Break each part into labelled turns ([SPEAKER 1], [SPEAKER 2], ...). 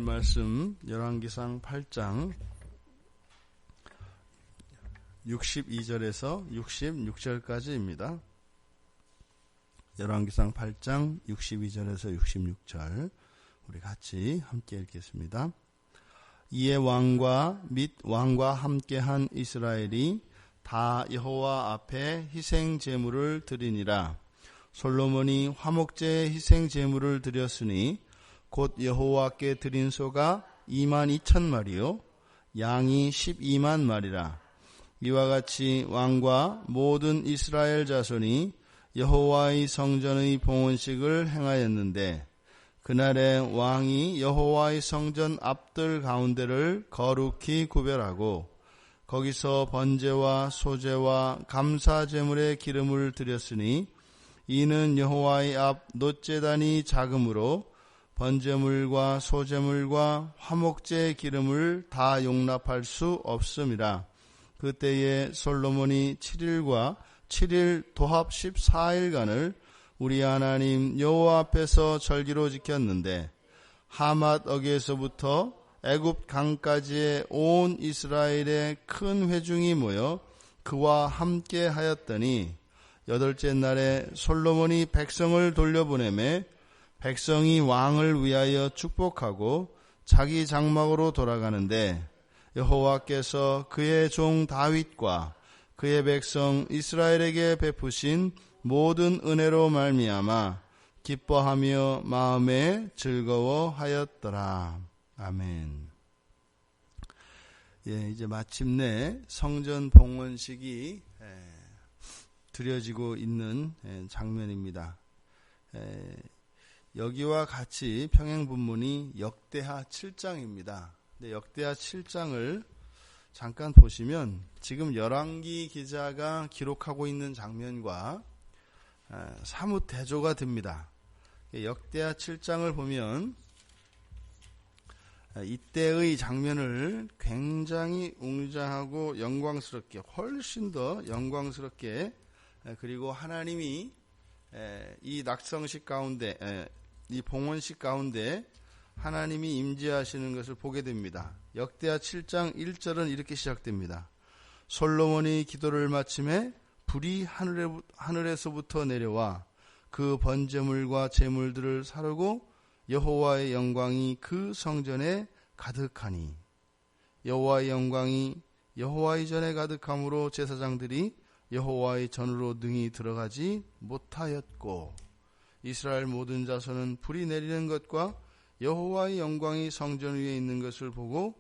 [SPEAKER 1] 말씀 열왕기상 8장 62절에서 66절까지입니다. 열왕기상 8장 62절에서 66절 우리 같이 함께 읽겠습니다. 이에 왕과 및 왕과 함께한 이스라엘이 다 여호와 앞에 희생 제물을 드리니라. 솔로몬이 화목제의 희생 제물을 드렸으니 곧 여호와께 드린 소가 22,000마리요 양이 12만 마리라. 이와 같이 왕과 모든 이스라엘 자손이 여호와의 성전의 봉헌식을 행하였는데 그날에 왕이 여호와의 성전 앞들 가운데를 거룩히 구별하고 거기서 번제와 소제와 감사 제물의 기름을 드렸으니 이는 여호와의 앞 놋제단이 작으므로 번제물과 소제물과 화목제의 기름을 다 용납할 수 없음이라. 그때에 솔로몬이 7일과 7일 도합 14일간을 우리 하나님 여호와 앞에서 절기로 지켰는데 하맛 어귀에서부터 애굽 강까지의 온 이스라엘의 큰 회중이 모여 그와 함께 하였더니 8째 날에 솔로몬이 백성을 돌려보내매 백성이 왕을 위하여 축복하고 자기 장막으로 돌아가는데 여호와께서 그의 종 다윗과 그의 백성 이스라엘에게 베푸신 모든 은혜로 말미암아 기뻐하며 마음에 즐거워하였더라. 아멘. 이제 마침내 성전 봉헌식이 드려지고 있는 장면입니다. 여기와 같이 평행본문이 역대하 7장입니다. 역대하 7장을 잠깐 보시면 지금 열왕기 기자가 기록하고 있는 장면과 사뭇 대조가 됩니다. 역대하 7장을 보면 이때의 장면을 굉장히 웅장하고 영광스럽게 훨씬 더 영광스럽게 그리고 하나님이 이 낙성식 가운데 이 봉헌식 가운데 하나님이 임재하시는 것을 보게 됩니다. 역대하 7장 1절은 이렇게 시작됩니다. 솔로몬이 기도를 마침에 불이 하늘에서부터 내려와 그 번제물과 제물들을 사르고 여호와의 영광이 그 성전에 가득하니 여호와의 영광이 여호와의 전에 가득함으로 제사장들이 여호와의 전으로 능히 들어가지 못하였고 이스라엘 모든 자손은 불이 내리는 것과 여호와의 영광이 성전 위에 있는 것을 보고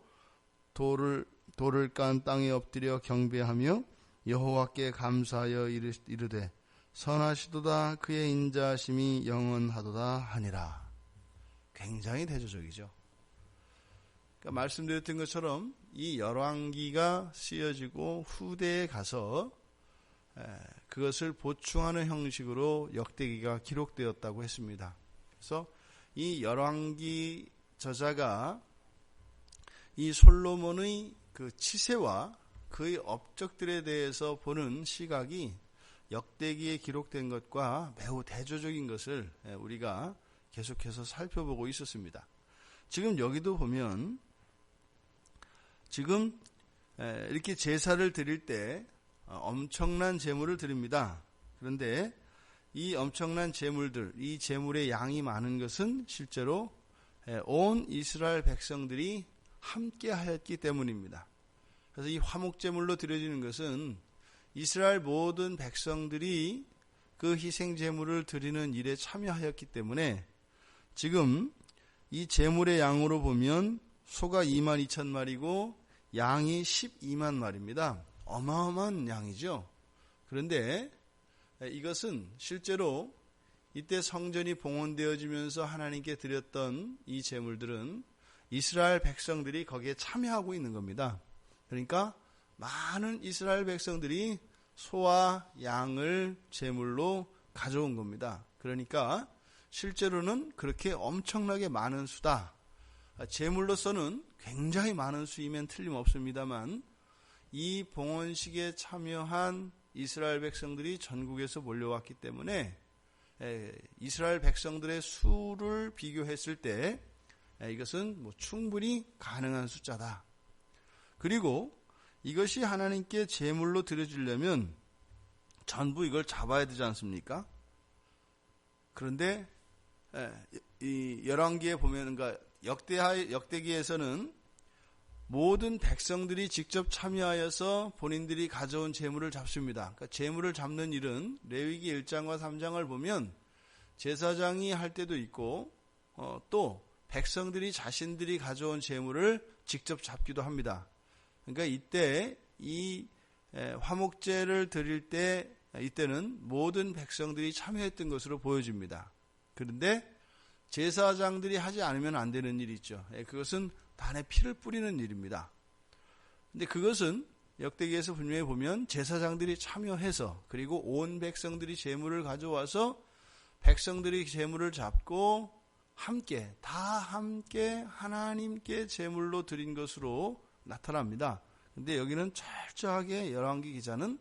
[SPEAKER 1] 돌을 깐 땅에 엎드려 경배하며 여호와께 감사하여 이르되 선하시도다 그의 인자하심이 영원하도다 하니라. 굉장히 대조적이죠. 그러니까 말씀드렸던 것처럼 이 열왕기가 쓰여지고 후대에 가서 그것을 보충하는 형식으로 역대기가 기록되었다고 했습니다. 그래서 이 열왕기 저자가 이 솔로몬의 그 치세와 그의 업적들에 대해서 보는 시각이 역대기에 기록된 것과 매우 대조적인 것을 우리가 계속해서 살펴보고 있었습니다. 지금 여기도 보면 지금 이렇게 제사를 드릴 때 엄청난 제물을 드립니다. 그런데 이 엄청난 제물들, 이 제물의 양이 많은 것은 실제로 온 이스라엘 백성들이 함께 하였기 때문입니다. 그래서 이 화목제물로 드려지는 것은 이스라엘 모든 백성들이 그 희생제물을 드리는 일에 참여하였기 때문에 지금 이 제물의 양으로 보면 소가 22,000마리고 양이 12만 마리입니다. 어마어마한 양이죠. 그런데 이것은 실제로 이때 성전이 봉헌되어지면서 하나님께 드렸던 이 제물들은 이스라엘 백성들이 거기에 참여하고 있는 겁니다. 그러니까 많은 이스라엘 백성들이 소와 양을 제물로 가져온 겁니다. 그러니까 실제로는 그렇게 엄청나게 많은 수다. 제물로서는 굉장히 많은 수이면 틀림없습니다만 이 봉헌식에 참여한 이스라엘 백성들이 전국에서 몰려왔기 때문에 이스라엘 백성들의 수를 비교했을 때 이것은 충분히 가능한 숫자다. 그리고 이것이 하나님께 제물로 드려지려면 전부 이걸 잡아야 되지 않습니까? 그런데 이 열왕기에 보면, 그러니까 역대기에서는 모든 백성들이 직접 참여하여서 본인들이 가져온 제물을 잡습니다. 그러니까 제물을 잡는 일은 레위기 1장과 3장을 보면 제사장이 할 때도 있고 또 백성들이 자신들이 가져온 제물을 직접 잡기도 합니다. 그러니까 이때 이 화목제를 드릴 때 이때는 모든 백성들이 참여했던 것으로 보여집니다. 그런데 제사장들이 하지 않으면 안 되는 일이 있죠. 그것은 단에 피를 뿌리는 일입니다. 근데 그것은 역대기에서 분명히 보면 제사장들이 참여해서, 그리고 온 백성들이 제물을 가져와서 백성들이 제물을 잡고 다 함께 하나님께 제물로 드린 것으로 나타납니다. 근데 여기는 철저하게 열왕기 기자는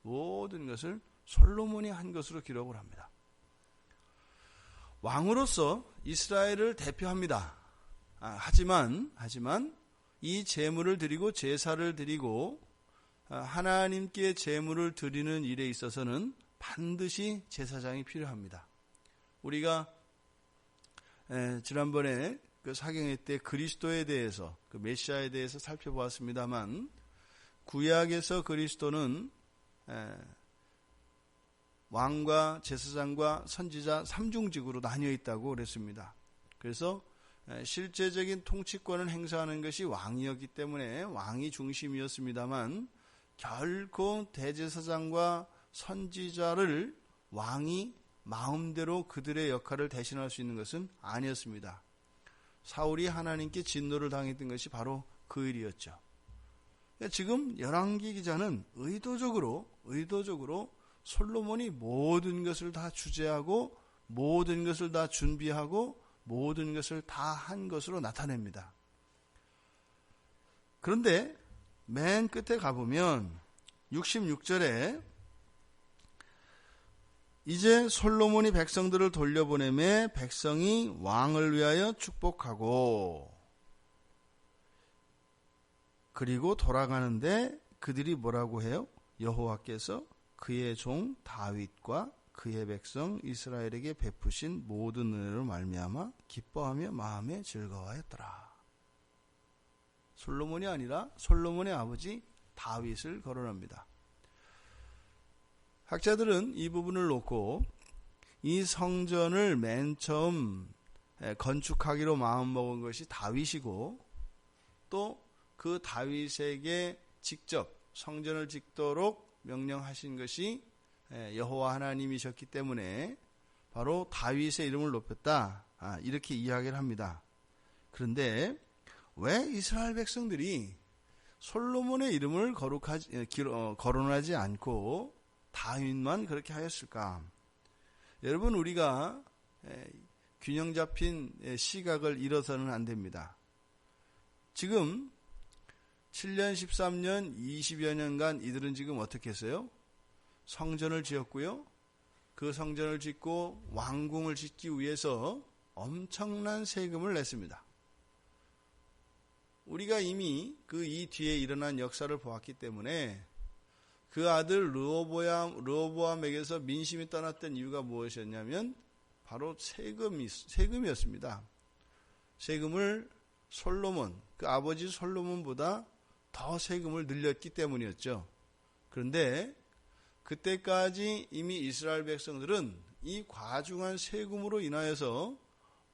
[SPEAKER 1] 모든 것을 솔로몬이 한 것으로 기록을 합니다. 왕으로서 이스라엘을 대표합니다. 하지만 이 제물을 드리고 제사를 드리고 하나님께 제물을 드리는 일에 있어서는 반드시 제사장이 필요합니다. 우리가 지난번에 그 사경회 때 그리스도에 대해서, 그 메시아에 대해서 살펴보았습니다만, 구약에서 그리스도는 왕과 제사장과 선지자 3중직으로 나뉘어 있다고 그랬습니다. 그래서 실제적인 통치권을 행사하는 것이 왕이었기 때문에 왕이 중심이었습니다만, 결코 대제사장과 선지자를 왕이 마음대로 그들의 역할을 대신할 수 있는 것은 아니었습니다. 사울이 하나님께 진노를 당했던 것이 바로 그 일이었죠. 지금 열왕기 기자는 의도적으로 솔로몬이 모든 것을 다 주재하고 모든 것을 다 준비하고 모든 것을 다 한 것으로 나타냅니다. 그런데 맨 끝에 가보면 66절에 이제 솔로몬이 백성들을 돌려보내매 백성이 왕을 위하여 축복하고, 그리고 돌아가는데 그들이 뭐라고 해요? 여호와께서 그의 종 다윗과 그의 백성 이스라엘에게 베푸신 모든 은혜로 말미암아 기뻐하며 마음에 즐거워하였더라. 솔로몬이 아니라 솔로몬의 아버지 다윗을 거론합니다. 학자들은 이 부분을 놓고 이 성전을 맨 처음 건축하기로 마음먹은 것이 다윗이고, 또 그 다윗에게 직접 성전을 짓도록 명령하신 것이 여호와 하나님이셨기 때문에 바로 다윗의 이름을 높였다, 이렇게 이야기를 합니다. 그런데 왜 이스라엘 백성들이 솔로몬의 이름을 거론하지 않고 다윗만 그렇게 하였을까? 여러분, 우리가 균형 잡힌 시각을 잃어서는 안 됩니다. 지금 7년, 13년, 20여 년간 이들은 지금 어떻게 했어요? 성전을 지었고요. 그 성전을 짓고 왕궁을 짓기 위해서 엄청난 세금을 냈습니다. 우리가 이미 이 뒤에 일어난 역사를 보았기 때문에 그 아들 르호보암에게서 민심이 떠났던 이유가 무엇이었냐면 바로 세금이었습니다. 세금을 그 아버지 솔로몬보다 더 세금을 늘렸기 때문이었죠. 그런데 그때까지 이미 이스라엘 백성들은 이 과중한 세금으로 인하여서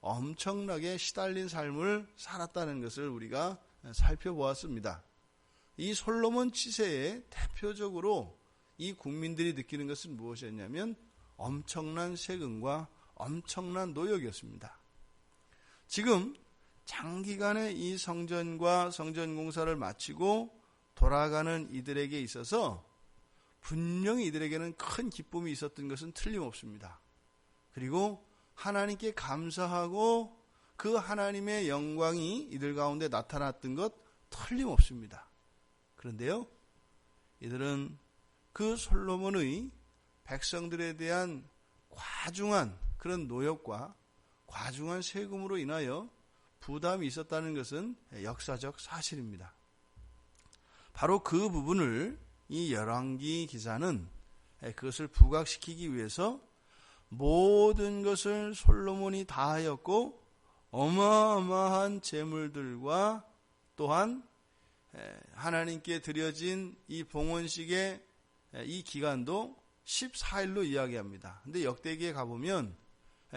[SPEAKER 1] 엄청나게 시달린 삶을 살았다는 것을 우리가 살펴보았습니다. 이 솔로몬 치세에 대표적으로 이 국민들이 느끼는 것은 무엇이었냐면 엄청난 세금과 엄청난 노역이었습니다. 지금 장기간의 이 성전과 성전 공사를 마치고 돌아가는 이들에게 있어서 분명히 이들에게는 큰 기쁨이 있었던 것은 틀림없습니다. 그리고 하나님께 감사하고 그 하나님의 영광이 이들 가운데 나타났던 것 틀림없습니다. 그런데요, 이들은 그 솔로몬의 백성들에 대한 과중한 그런 노역과 과중한 세금으로 인하여 부담이 있었다는 것은 역사적 사실입니다. 바로 그 부분을 이 열왕기 기사는 그것을 부각시키기 위해서 모든 것을 솔로몬이 다 하였고 어마어마한 제물들과 또한 하나님께 드려진 이 봉헌식의 이 기간도 14일로 이야기합니다. 근데 역대기에 가보면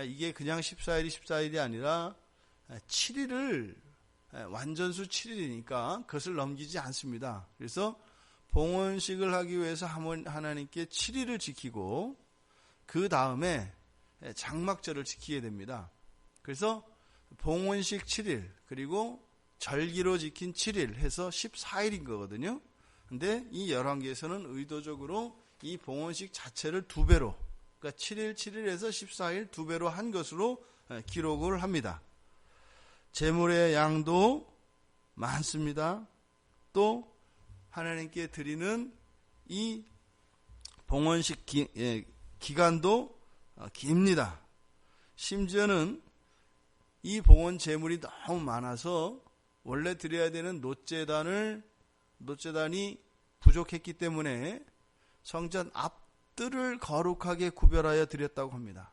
[SPEAKER 1] 이게 그냥 14일이 아니라 7일을 완전수 7일이니까 그것을 넘기지 않습니다. 그래서 봉헌식을 하기 위해서 하나님께 7일을 지키고 그 다음에 장막절을 지키게 됩니다. 그래서 봉헌식 7일 그리고 절기로 지킨 7일 해서 14일인 거거든요. 근데 이 열왕기에서는 의도적으로 이 봉헌식 자체를 2배로, 그러니까 7일에서 14일 2배로 한 것으로 기록을 합니다. 제물의 양도 많습니다. 또 하나님께 드리는 이 봉헌식 기간도 깁니다. 심지어는 이 봉헌 제물이 너무 많아서 원래 드려야 되는 노제단이 부족했기 때문에 성전 앞뜰을 거룩하게 구별하여 드렸다고 합니다.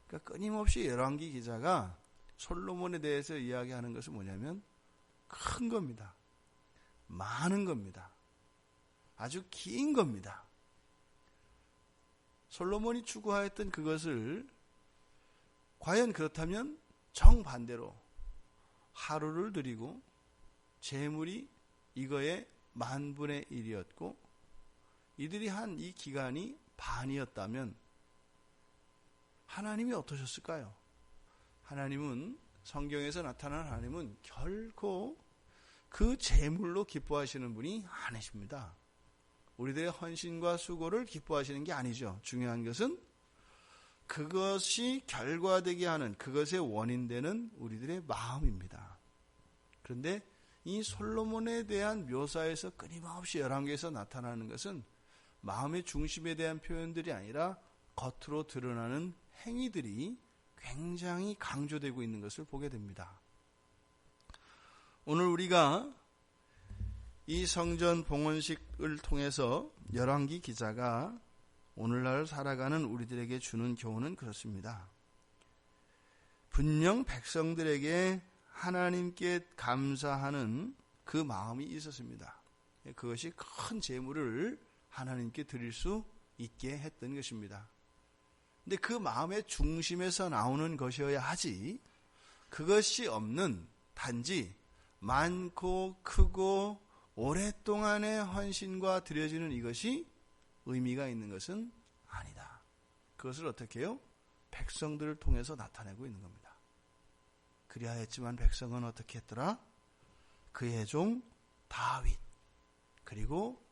[SPEAKER 1] 그러니까 끊임없이 열왕기 기자가 솔로몬에 대해서 이야기하는 것은 뭐냐면 큰 겁니다. 많은 겁니다. 아주 긴 겁니다. 솔로몬이 추구하였던 그것을 과연 그렇다면 정반대로 하루를 드리고 제물이 이거의 10,000분의 1이었고 이들이 한 이 기간이 반이었다면 하나님이 어떠셨을까요? 하나님은 성경에서 나타난 하나님은 결코 그 제물로 기뻐하시는 분이 아니십니다. 우리들의 헌신과 수고를 기뻐하시는 게 아니죠. 중요한 것은 그것이 결과되게 하는 그것의 원인되는 우리들의 마음입니다. 그런데 이 솔로몬에 대한 묘사에서 끊임없이 열왕기에서 나타나는 것은 마음의 중심에 대한 표현들이 아니라 겉으로 드러나는 행위들이 굉장히 강조되고 있는 것을 보게 됩니다. 오늘 우리가 이 성전 봉헌식을 통해서 열왕기 기자가 오늘날 살아가는 우리들에게 주는 교훈은 그렇습니다. 분명 백성들에게 하나님께 감사하는 그 마음이 있었습니다. 그것이 큰 제물을 하나님께 드릴 수 있게 했던 것입니다. 근데 그 마음의 중심에서 나오는 것이어야 하지, 그것이 없는 단지 많고 크고 오랫동안의 헌신과 드려지는 이것이 의미가 있는 것은 아니다. 그것을 어떻게 해요? 백성들을 통해서 나타내고 있는 겁니다. 그리하였지만 백성은 어떻게 했더라? 그의 종 다윗 그리고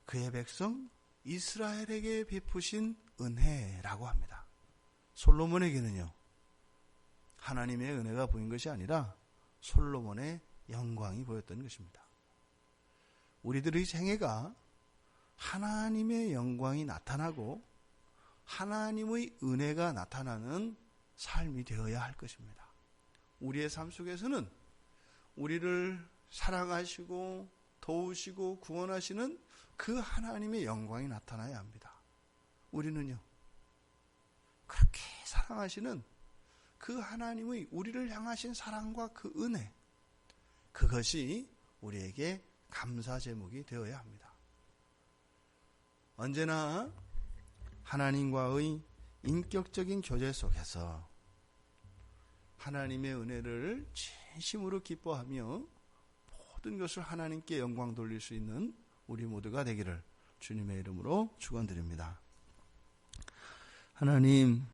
[SPEAKER 1] 그의 백성 이스라엘에게 베푸신 은혜라고 합니다. 솔로몬에게는요, 하나님의 은혜가 보인 것이 아니라 솔로몬의 영광이 보였던 것입니다. 우리들의 생애가 하나님의 영광이 나타나고 하나님의 은혜가 나타나는 삶이 되어야 할 것입니다. 우리의 삶 속에서는 우리를 사랑하시고 도우시고 구원하시는 그 하나님의 영광이 나타나야 합니다. 우리는요, 그렇게 사랑하시는 그 하나님의 우리를 향하신 사랑과 그 은혜, 그것이 우리에게 감사 제목이 되어야 합니다. 언제나 하나님과의 인격적인 교제 속에서 하나님의 은혜를 진심으로 기뻐하며 모든 것을 하나님께 영광 돌릴 수 있는 우리 모두가 되기를 주님의 이름으로 축원드립니다. 하나님,